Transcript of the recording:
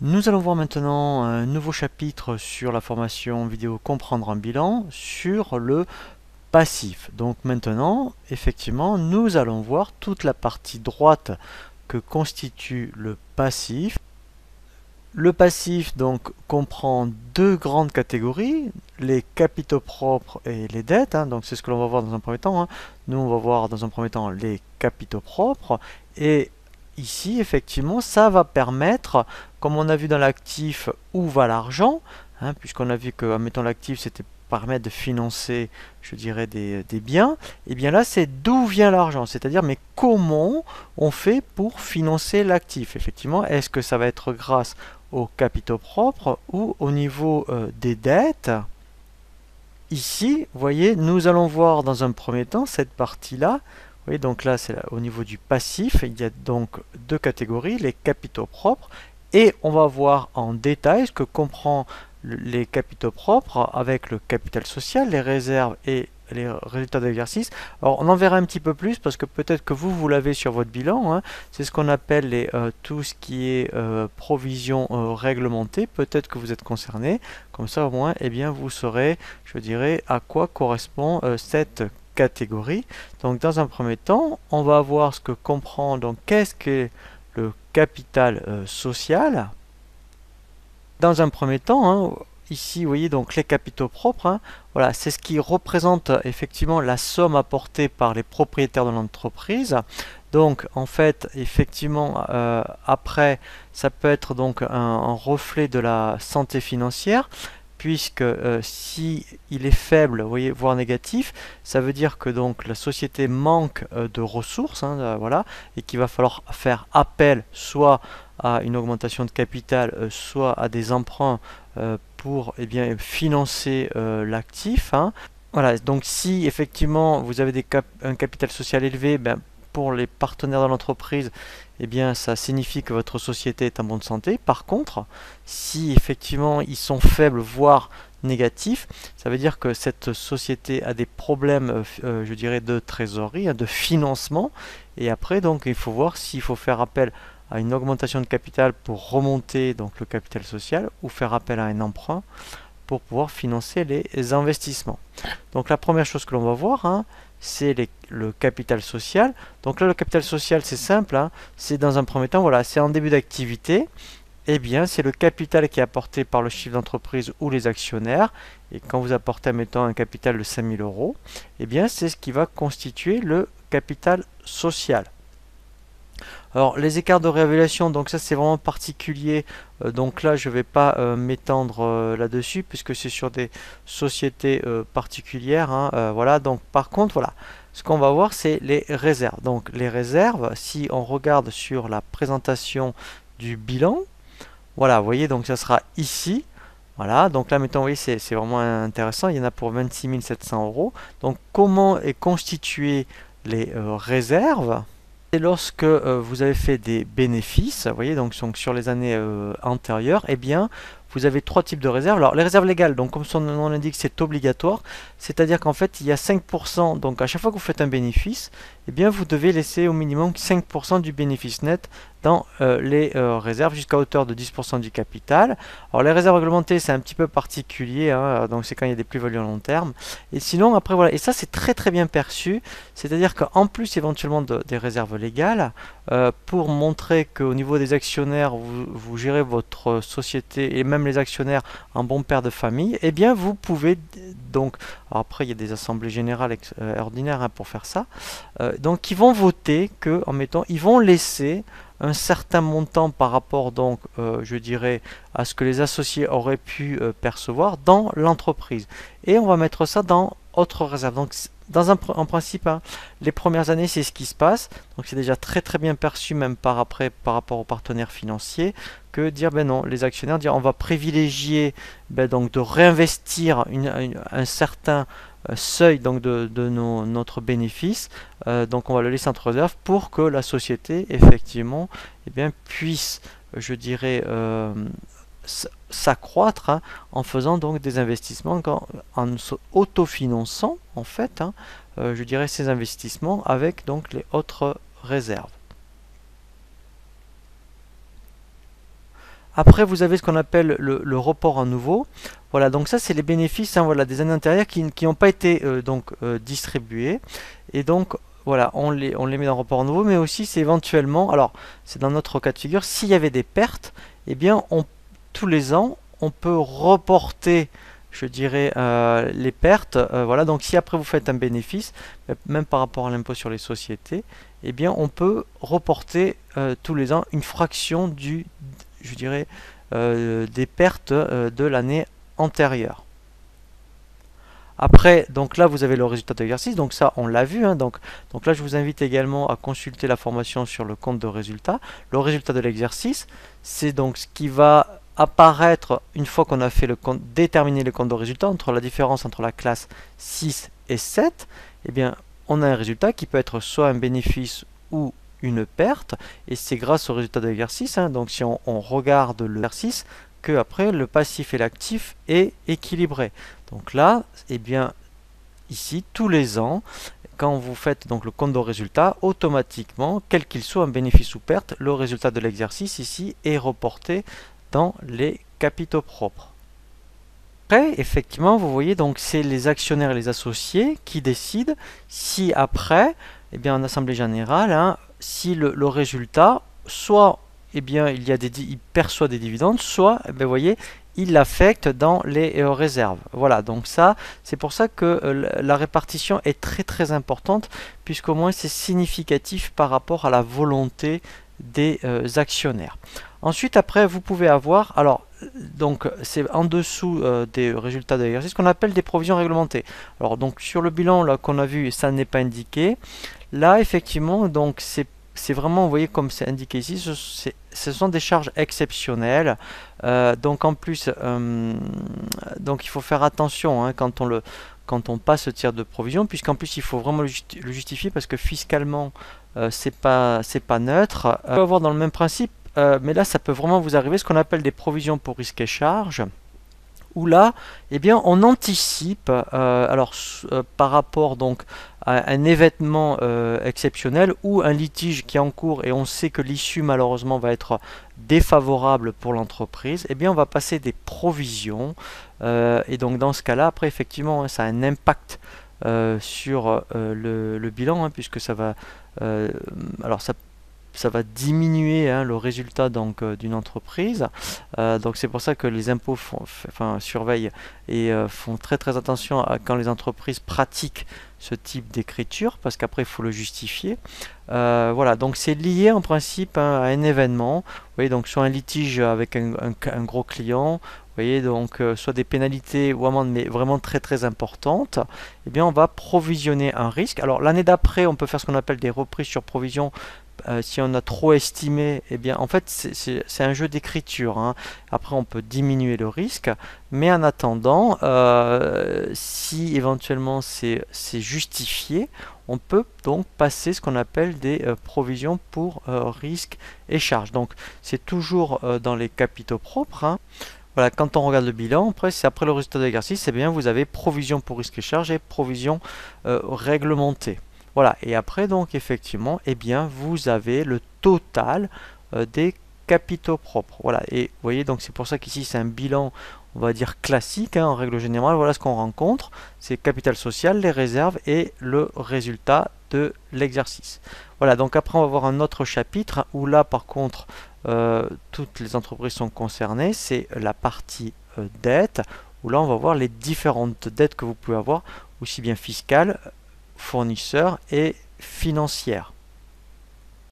Nous allons voir maintenant un nouveau chapitre sur la formation vidéo Comprendre un bilan sur le passif. Donc maintenant, effectivement, nous allons voir toute la partie droite que constitue le passif. Le passif donc comprend deux grandes catégories, les capitaux propres et les dettes. Donc c'est ce que l'on va voir dans un premier temps. Nous on va voir dans un premier temps les capitaux propres et ici effectivement ça va permettre, comme on a vu dans l'actif où va l'argent, puisqu'on a vu que admettons l'actif c'était permettre de financer, je dirais, des biens, et bien là c'est d'où vient l'argent, c'est-à-dire mais comment on fait pour financer l'actif. Effectivement, est-ce que ça va être grâce aux capitaux propres ou au niveau des dettes? Ici, vous voyez, nous allons voir dans un premier temps cette partie-là. Vous voyez, donc là, c'est au niveau du passif. Il y a donc deux catégories, les capitaux propres. Et on va voir en détail ce que comprend les capitaux propres avec le capital social, les réserves et les résultats d'exercice. Alors on en verra un petit peu plus parce que peut-être que vous l'avez sur votre bilan. C'est ce qu'on appelle tout ce qui est provision réglementée. Peut-être que vous êtes concerné. Comme ça au moins, eh bien, vous saurez, je dirais, à quoi correspond cette catégorie. Donc dans un premier temps, on va voir ce que comprend, donc qu'est-ce que le capital social. Dans un premier temps, ici, vous voyez donc les capitaux propres. Voilà, c'est ce qui représente effectivement la somme apportée par les propriétaires de l'entreprise. Donc, en fait, effectivement, après, ça peut être donc un reflet de la santé financière, puisque si il est faible, vous voyez, voire négatif, ça veut dire que donc la société manque de ressources, voilà, et qu'il va falloir faire appel soit à une augmentation de capital, soit à des emprunts pour bien, financer l'actif. Voilà, donc si effectivement vous avez un capital social élevé, ben, pour les partenaires de l'entreprise, eh bien ça signifie que votre société est en bonne santé. Par contre, si effectivement ils sont faibles, voire négatifs, ça veut dire que cette société a des problèmes, je dirais, de trésorerie, de financement. Et après, donc, il faut voir s'il faut faire appel à une augmentation de capital pour remonter donc le capital social ou faire appel à un emprunt pour pouvoir financer les investissements. Donc la première chose que l'on va voir, c'est le capital social. Donc là, le capital social, c'est simple, c'est dans un premier temps, voilà, c'est en début d'activité, eh bien, c'est le capital qui est apporté par le chiffre d'entreprise ou les actionnaires. Et quand vous apportez, mettons, un capital de 5000 euros, eh bien, c'est ce qui va constituer le capital social. Alors les écarts de révélation, donc ça c'est vraiment particulier, donc là je ne vais pas m'étendre là-dessus puisque c'est sur des sociétés particulières, voilà. Donc par contre, voilà, ce qu'on va voir c'est les réserves. Donc les réserves, si on regarde sur la présentation du bilan, voilà, vous voyez, donc ça sera ici. Voilà, donc là, mettons, oui, c'est vraiment intéressant. Il y en a pour 26 700 euros. Donc, comment est constitué les réserves? Et lorsque vous avez fait des bénéfices, vous voyez, donc sur les années antérieures, eh bien, vous avez trois types de réserves. Alors, les réserves légales, donc comme son nom l'indique, c'est obligatoire, c'est-à-dire qu'en fait, il y a 5%, donc à chaque fois que vous faites un bénéfice, eh bien, vous devez laisser au minimum 5% du bénéfice net dans les réserves jusqu'à hauteur de 10% du capital. Alors, les réserves réglementées, c'est un petit peu particulier, donc c'est quand il y a des plus-values à long terme. Et sinon, après, voilà, et ça, c'est très très bien perçu, c'est-à-dire qu'en plus éventuellement des réserves légales, pour montrer qu'au niveau des actionnaires, vous gérez votre société et même les actionnaires en bon père de famille, eh bien vous pouvez donc, alors après il y a des assemblées générales ordinaires pour faire ça, donc ils vont voter que, en mettant, ils vont laisser un certain montant par rapport donc, je dirais, à ce que les associés auraient pu percevoir dans l'entreprise. Et on va mettre ça dans autre réserve. Donc en principe, les premières années, c'est ce qui se passe. Donc c'est déjà très très bien perçu, même par rapport aux partenaires financiers, que dire, ben non, les actionnaires dire on va privilégier donc de réinvestir un certain seuil donc de notre bénéfice. Donc on va le laisser entre réserve pour que la société effectivement puisse, je dirais, s'accroître en faisant donc des investissements, en autofinançant en fait, je dirais, ces investissements avec donc les autres réserves. Après, vous avez ce qu'on appelle le report à nouveau. Voilà, donc ça, c'est les bénéfices, hein, voilà, des années antérieures qui n'ont pas été distribués. Et donc, voilà, on les met dans le report à nouveau, mais aussi, c'est éventuellement, alors, c'est dans notre cas de figure, s'il y avait des pertes, eh bien, tous les ans, on peut reporter, je dirais, les pertes. Voilà, donc si après vous faites un bénéfice, même par rapport à l'impôt sur les sociétés, eh bien, on peut reporter tous les ans une fraction je dirais, des pertes de l'année antérieure. Après, donc là, vous avez le résultat de l'exercice. Donc ça, on l'a vu, hein. Donc là, je vous invite également à consulter la formation sur le compte de résultat. Le résultat de l'exercice, c'est donc ce qui va apparaître une fois qu'on a fait déterminer le compte de résultat entre la différence entre la classe 6 et 7. Eh bien, on a un résultat qui peut être soit un bénéfice ou une perte, et c'est grâce au résultat de l'exercice, hein. Donc si on regarde l'exercice, que après le passif et l'actif est équilibré. Donc là, eh bien, ici, tous les ans, quand vous faites donc le compte de résultat, automatiquement, quel qu'il soit, un bénéfice ou perte, le résultat de l'exercice ici est reporté dans les capitaux propres. Après, effectivement, vous voyez, donc c'est les actionnaires et les associés qui décident si après, eh bien, en assemblée générale, hein, si le résultat, soit eh bien, il perçoit des dividendes, soit, eh bien, vous voyez, il l'affecte dans les réserves. Voilà, donc ça, c'est pour ça que la répartition est très très importante, puisqu'au moins c'est significatif par rapport à la volonté des actionnaires. Ensuite, après, vous pouvez avoir, alors, donc c'est en dessous des résultats de l'exercice qu'on appelle des provisions réglementées. Alors, donc sur le bilan là qu'on a vu, ça n'est pas indiqué. Là, effectivement, donc c'est vraiment, vous voyez comme c'est indiqué ici, ce sont des charges exceptionnelles. Donc en plus, donc il faut faire attention, hein, quand on passe ce tiers de provision, puisqu'en plus il faut vraiment le justifier parce que fiscalement c'est pas neutre. On peut avoir dans le même principe, mais là ça peut vraiment vous arriver ce qu'on appelle des provisions pour risques et charges, où là, eh bien, on anticipe, par rapport donc à un événement exceptionnel ou un litige qui est en cours et on sait que l'issue malheureusement va être défavorable pour l'entreprise, eh bien, on va passer des provisions et donc dans ce cas-là, après effectivement, hein, ça a un impact sur le bilan, hein, puisque ça va, alors ça va diminuer, hein, le résultat donc d'une entreprise. Donc c'est pour ça que les impôts surveillent et font très très attention à quand les entreprises pratiquent ce type d'écriture, parce qu'après il faut le justifier. Voilà, donc c'est lié en principe, hein, à un événement. Vous voyez, donc soit un litige avec un gros client, vous voyez, donc soit des pénalités ou amendes, mais vraiment très très importantes. Eh bien, on va provisionner un risque. Alors l'année d'après, on peut faire ce qu'on appelle des reprises sur provision. Si on a trop estimé, eh bien, en fait, c'est un jeu d'écriture, hein. Après, on peut diminuer le risque, mais en attendant, si éventuellement c'est justifié, on peut donc passer ce qu'on appelle des provisions pour risques et charges. Donc, c'est toujours dans les capitaux propres, hein. Voilà, quand on regarde le bilan, après, c'est après le résultat de l'exercice, eh bien, vous avez provision pour risques et charges et provision réglementée. Voilà, et après donc effectivement, eh bien vous avez le total des capitaux propres. Voilà, et vous voyez, donc c'est pour ça qu'ici c'est un bilan, on va dire classique, hein, en règle générale. Voilà ce qu'on rencontre, c'est capital social, les réserves et le résultat de l'exercice. Voilà, donc après on va voir un autre chapitre où là par contre toutes les entreprises sont concernées, c'est la partie dette, où là on va voir les différentes dettes que vous pouvez avoir, aussi bien fiscales, fournisseurs et financières.